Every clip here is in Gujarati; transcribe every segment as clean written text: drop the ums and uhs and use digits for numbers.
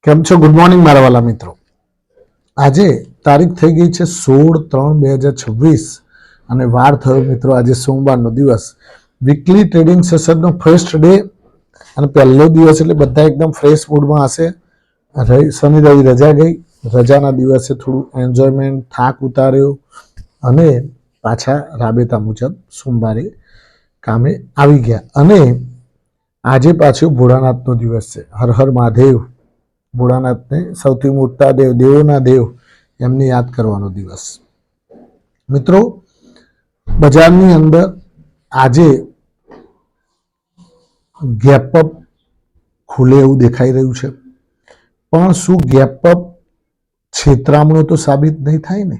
કેમ છો? ગુડ મોર્નિંગ મારા વાલા મિત્રો. આજે તારીખ થઈ ગઈ છે 16/3/2026 અને વાર થયો મિત્રો આજે સોમવારનો દિવસ. વીકલી ટ્રેડિંગ સેશનનો ફર્સ્ટ ડે અને પહેલો દિવસ એટલે બધા એકદમ ફ્રેશ મૂડમાં હશે. શનિ રવિ રજા ગઈ, રજાના દિવસે થોડું એન્જોયમેન્ટ, થાક ઉતાર્યો અને પાછા રાબેતા મુજબ સોમવારે કામે આવી ગયા. અને આજે પાછું ભોળાનાથનો દિવસ છે. હર હર મહાદેવ. ભોળાનાથને સૌથી મોટા દેવ, દેવોના દેવ, એમને યાદ કરવાનો દિવસ. મિત્રો, બજારની અંદર આજે ગેપઅપ ખુલે એવું દેખાઈ રહ્યું છે, પણ શું ગેપઅપ છેતરામણો તો સાબિત નહીં થાય ને?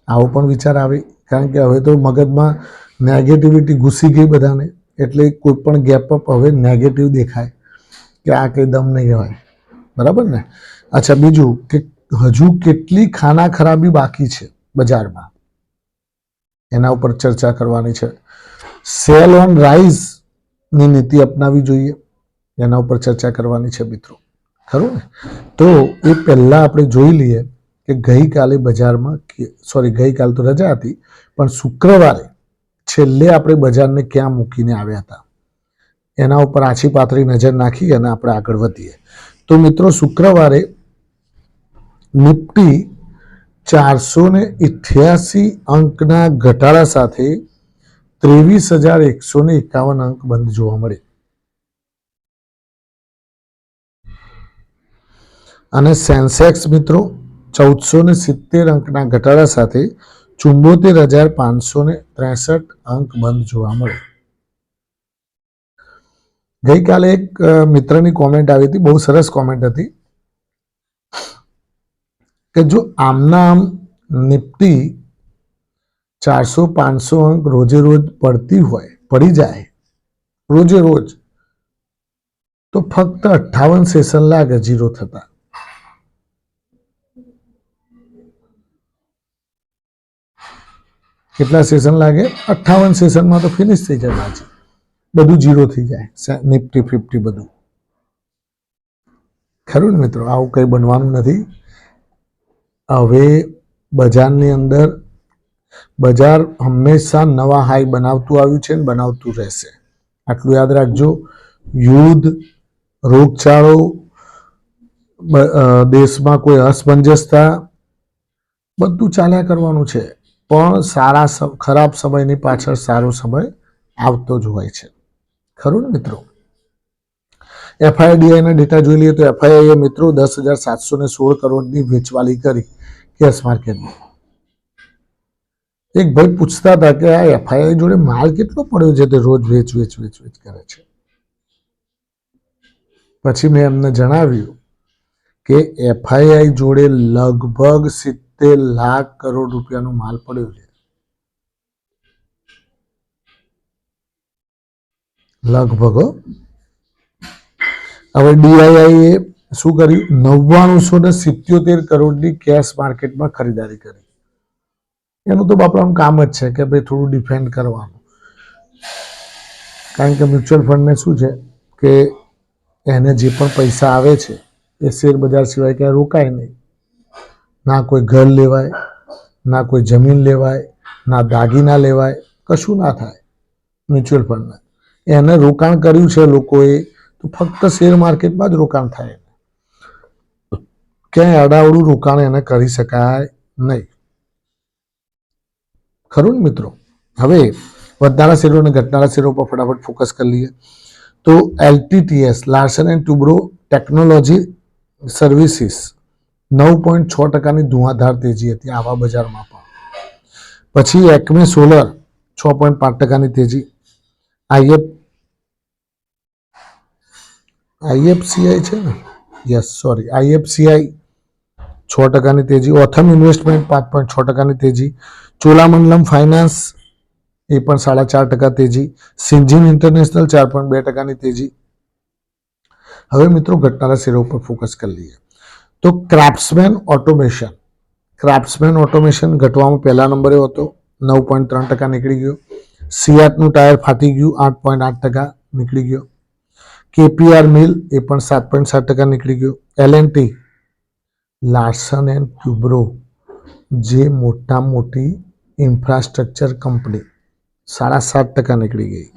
આવો પણ વિચાર આવે, કારણ કે હવે તો મગજમાં નેગેટિવિટી ઘૂસી ગઈ બધાને, એટલે કોઈ પણ ગેપઅપ હવે નેગેટિવ દેખાય કે આ કંઈ દમ નહીં હોય. બરાબર ને? અચ્છા, બીજું કે હજુ કેટલી ખાના ખરાબી બાકી છે બજારમાં, એના ઉપર ચર્ચા કરવાની છે. સેલ ઓન રાઇઝ ની નીતિ અપનાવી જોઈએ, એના ઉપર ચર્ચા કરવાની છે મિત્રો. ખરું ને? તો એ પહેલા આપણે જોઈ લઈએ કે ગઈકાલે બજારમાં, ગઈકાલ તો રજા હતી, પણ શુક્રવારે છેલ્લે આપણે બજારને ક્યાં મૂકીને આવ્યા હતા એના ઉપર આછી પાતળી નજર નાખી અને આપણે આગળ વધીએ. તો મિત્રો, શુક્રવારે નિફ્ટી 488 અંકના ઘટાડા સાથે 23,151 અંક બંધ જોવા મળે અને સેન્સેક્સ મિત્રો 1470 અંકના ઘટાડા સાથે 74,563 અંક બંધ જોવા મળે. ગઈકાલે એક મિત્રની કોમેન્ટ આવી હતી, બહુ સરસ કોમેન્ટ હતી કે જો આમના આમ નિફ્ટી 400-500 અંક રોજે રોજ પડી જાય રોજે રોજ, તો ફક્ત 58 સેશન લાગે ઝીરો થતા. કેટલા સેશન લાગે? 58 સેશનમાં તો ફિનિશ થઈ જાય, બધું ઝીરો થઈ જાય, નિફ્ટી 50 બધું. ખરું ને મિત્રો? આવું કંઈ બનવાનું નથી. હવે બજારની અંદર બજાર હંમેશા નવા હાઈ બનાવતું આવ્યું છે અને બનાવતું રહેશે. આટલું યાદ રાખજો. યુદ્ધ, રોગચાળો, દેશમાં કોઈ અસમંજસતા, બધું ચાલ્યા કરવાનું છે, પણ ખરાબ સમયની પાછળ સારો સમય આવતો જ હોય છે. ખરું ને મિત્રો? એફઆઈડીઆઈના ડેટા જોઈ લઈએ તો એફઆઈઆઈએ મિત્રો 10,716 કરોડની વેચવાલી કરી કેશ માર્કેટમાં. એક ભાઈ પૂછતા હતા કે આ એફઆઈઆઈ જોડે માલ કેટલો પડ્યો છે તે રોજ વેચ કરે છે. પછી મેં એમને જણાવ્યું કે એફઆઈઆઈ જોડે લગભગ 70 લાખ કરોડ રૂપિયાનો માલ પડ્યો છે. લગભગ. હવે ડીઆઈઆઈએ શું કર્યું? 9,977 કરોડની કેશ માર્કેટમાં ખરીદારી કરી. એનું તો બાપડાનું કામ જ છે કે ભાઈ થોડું ડિફેન્ડ કરવાનું, કારણ કે મ્યુચ્યુઅલ ફંડને શું છે કે એને જે પણ પૈસા આવે છે એ શેર બજાર સિવાય ક્યાંય રોકાય નહીં. ના કોઈ ઘર લેવાય, ના કોઈ જમીન લેવાય, ના દાગીના લેવાય, કશું ના થાય મ્યુચ્યુઅલ ફંડને. એને રોકાણ કર્યું છે લોકોએ તો ફક્ત શેર માર્કેટમાં જ રોકાણ થાય, ક્યાંય અડાવડું રોકાણ એને કરી શકાય નહીં. ખરું ને મિત્રો? હવે વધનારા શેરો અને ઘટનારા શેરો પર ફટાફટ ફોકસ કરી લઈએ. તો LTTS, Larsen and Toubro technology services 9.6% ધુઆધાર તેજી હતી આવા બજારમાં પણ. પછી એકમે સોલર 6.5% તેજી. આઈએફસીઆઈ છે ને, આઈએફસીઆઈ 6% તેજી. ઓથમ ઇન્વેસ્ટમેન્ટ 5.6% તેજી. ચોલામંડલમ ફાઇનાન્સ એ પણ 4.5% તેજી. સિન્જીન ઇન્ટરનેશનલ 4.2% તેજી. હવે મિત્રો ઘટનારા શેરો ઉપર ફોકસ કરી લઈએ. તો ક્રાફ્ટ્સમેન ઓટોમેશન ઘટવામાં પહેલા નંબરે હતો, 9.3% નીકળી ગયો. સિયાટનું ટાયર ફાટી ગયું, 8.8% નીકળી ગયો. KPR મિલ એ પણ 7.7% નીકળી ગયો. L&T લાર્સન એન્ડ ટ્યુબ્રો જે મોટામાં મોટી ઇન્ફ્રાસ્ટ્રક્ચર કંપની 7.5% નીકળી ગઈ.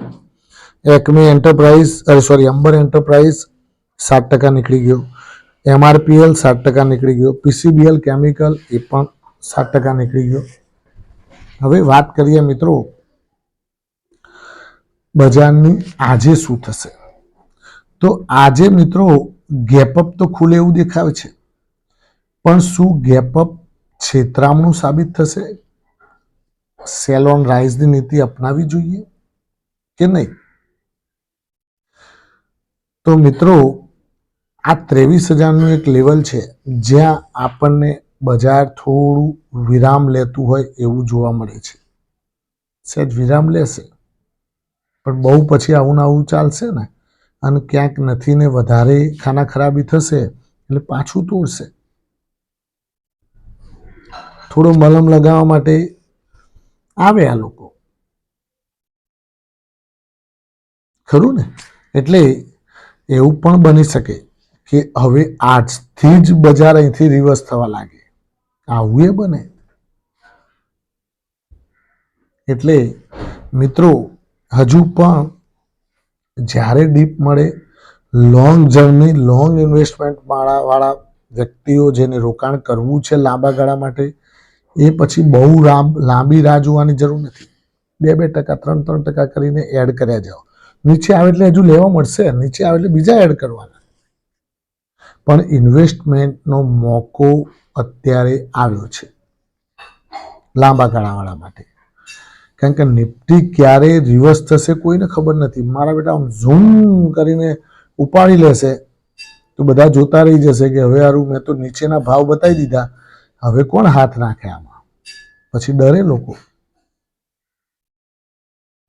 એકમે અંબર એન્ટરપ્રાઇઝ 7% નીકળી ગયો. MRPL 7% નીકળી ગયો. PCBL કેમિકલ એ પણ 7% નીકળી ગયો. હવે વાત કરીએ મિત્રો બજારની આજે શું થશે, તો આજે મિત્રો ગેપઅપ તો ખુલે એવું દેખાય છે, પણ શું ગેપઅપ છેતરામણું સાબિત થશે? સેલ ઓન રાઇઝની નીતિ અપનાવી જોઈએ કે નહીં? તો મિત્રો આ 23,000નું એક લેવલ છે જ્યાં આપણને બજાર થોડું વિરામ લેતું હોય એવું જોવા મળે છે. સહેજ વિરામ લેશે પણ બહુ પછી આવું ને આવું ચાલશે ને, અને ક્યાંક નથી ને વધારે ખાના ખરાબી થશે એટલે પાછું તોડશે. થોડો મલમ લગાવવા માટે આવે આ લોકો, ખરું ને? એટલે એવું પણ બની શકે કે હવે આજથી જ બજાર અહીંથી રિવર્સ થવા લાગે, આવું એ બને. એટલે મિત્રો હજુ પણ જ્યારે ડીપ મળે, લોંગ જર્ની લોંગ ઇન્વેસ્ટમેન્ટ વાળા વ્યક્તિઓ જેને રોકાણ કરવું છે લાંબા ગાળા માટે, એ પછી બહુ લાંબી રાહ જોવાની જરૂર નથી. 2% 3% કરીને એડ કર્યા જાઓ. નીચે આવે એટલે હજુ લેવા મળશે, નીચે આવે એટલે બીજા એડ કરવાના. પણ ઇન્વેસ્ટમેન્ટનો મોકો અત્યારે આવ્યો છે લાંબા ગાળાવાળા માટે. કારણ કે નિફ્ટી ક્યારે રિવર્સ થશે કોઈને ખબર નથી. મારા બેટા આમ ઝૂમ કરીને ઉપાડી લેશે તો બધા જોતા રહી જશે કે હવે હારું મેં તો નીચેના ભાવ બતાવી દીધા, હવે કોણ હાથ નાખે આમાં? પછી ડરે લોકો,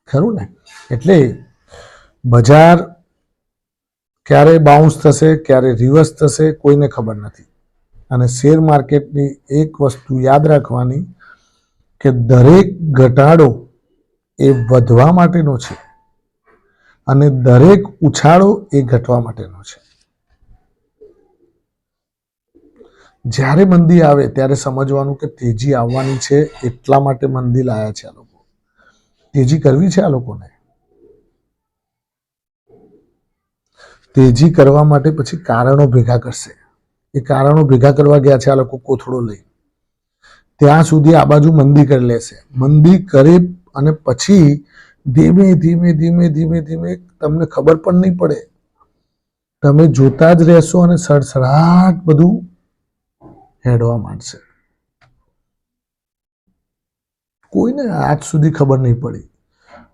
ખરું ને? એટલે બજાર ક્યારે બાઉન્સ થશે, ક્યારે રિવર્સ થશે કોઈને ખબર નથી. અને શેર માર્કેટની એક વસ્તુ યાદ રાખવાની કે દરેક ઘટાડો એ વધવા માટેનો છે અને દરેક ઉછાળો એ ઘટવા માટેનો છે. જ્યારે મંદી આવે ત્યારે સમજવાનું કે તેજી આવવાની છે, એટલા માટે મંદી લાયા છે આ લોકો. તેજી કરવી છે આ લોકોને. તેજી કરવા માટે પછી કારણો ભેગા કરશે. એ કારણો ભેગા કરવા ગયા છે આ લોકો કોથળો લઈ. ત્યાં સુધી આ બાજુ મંદી કરી લેશે. મંદી કરે અને પછી ધીમે ધીમે ધીમે ધીમે ધીમે તમને ખબર પણ નહીં પડે, તમે જોતા જ રહેશો અને સડસડાટ બધું હેડવા માંડશે. કોઈને આજ સુધી ખબર નહીં પડી.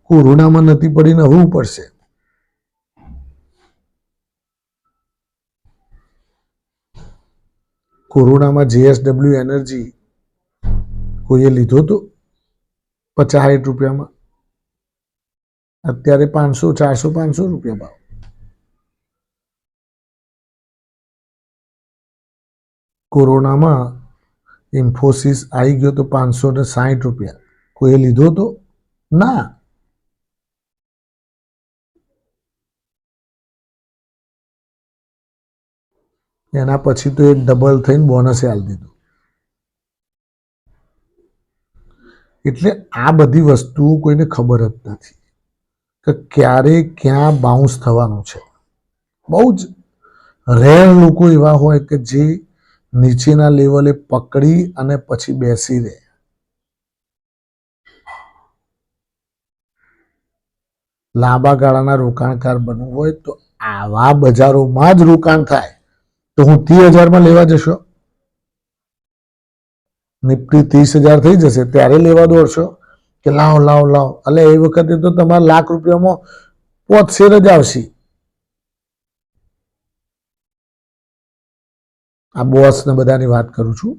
કોરોનામાં નથી પડીને હવે પડશે. કોરોનામાં JSW એનર્જી કોઈએ લીધો તો 50-60 રૂપિયામાં, અત્યારે 500, 400, 500 રૂપિયા ભાવ. કોરોનામાં ઇન્ફોસિસ આવી ગયો તો 560 રૂપિયા, કોઈએ લીધો તો ના. એના પછી તો એક ડબલ થઈને બોનસે આપી દીધું. એટલે આ બધી વસ્તુઓ કોઈને ખબર જ નથી કે ક્યારે ક્યાં બાઉન્સ થવાનું છે. બહુ જ રેર લોકો એવા હોય કે જે નીચેના લેવલે પકડી અને પછી બેસી રહે. લાંબા ગાળાના રોકાણકાર બનવું હોય તો આવા બજારોમાં જ રોકાણ થાય. તો હું 30,000માં લેવા જશો, નિફ્ટી 30,000 થઈ જશે ત્યારે લેવા દોડશો કે લાવ લાવ લાવ, એટલે એ વખતે તો તમારે લાખ રૂપિયામાં 5 શેર જ આવશે. આ બોસ ને બધાની વાત કરું છું.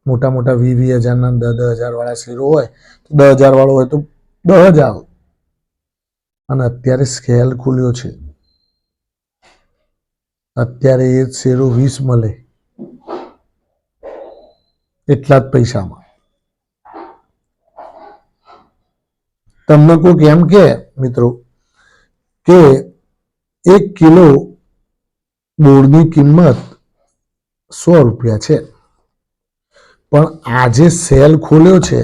મોટા મોટા 20,000ના 10,000 વાળા શેરો હોય તો 10,000 વાળો હોય તો 10 જ આવે. અને અત્યારે સ્કેલ ખુલ્યો છે, અત્યારે એ શેરો 20 મળે એટલા જ પૈસામાં. તમને કોઈક એમ કે મિત્રો કે 1 કિલો બોરની કિંમત 100 રૂપિયા છે, પણ આજે સેલ ખોલ્યો છે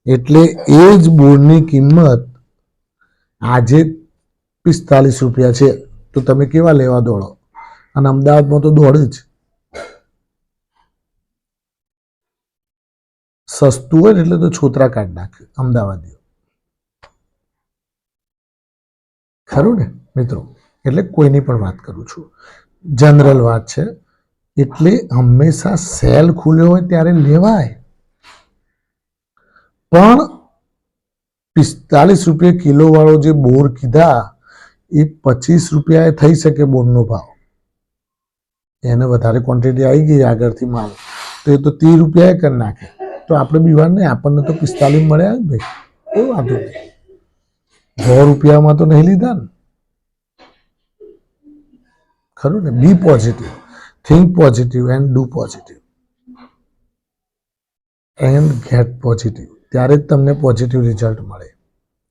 એટલે એ જ બોરની કિંમત આજે 45 રૂપિયા છે. તો તમે કેવા લેવા દોડો? અને અમદાવાદમાં તો દોડે જ. સસ્તું હોય એટલે તો છોતરા કાઢી નાખે અમદાવાદીઓ, ખરું ને મિત્રો? એટલે કોઈની પણ વાત કરું છું, જનરલ વાત છે. એટલે હંમેશા સેલ ખુલ્યો હોય ત્યારે લેવાય, પણ 45 રૂપિયા કિલો વાળો જે બોર કીધા એ 25 રૂપિયા થઈ શકે બોરનો ભાવ. એને વધારે ક્વોન્ટિટી આવી ગઈ આગળથી માલ, તો એ તો 30 રૂપિયા કરી નાખે. તો આપણે બીવાર નહીં, આપણને તો 45 મળ્યા જ ભાઈ, કોઈ વાંધો નહીં. 100 રૂપિયામાં તો નહીં લીધા ને, ખરું ને? Be positive, think positive and do positive and get positive. ત્યારે જ તમને પોઝિટિવ રિઝલ્ટ મળે.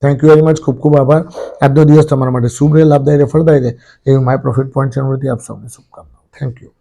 Thank you very much. ખૂબ ખૂબ આભાર. આજનો દિવસ તમારા માટે શુભ રહે, લાભદાયી રહે, ફળદાયી રહે એવી માય પ્રોફિટ પોઈન્ટ ચેનલથી આપ સૌને શુભકામનાઓ. Thank you.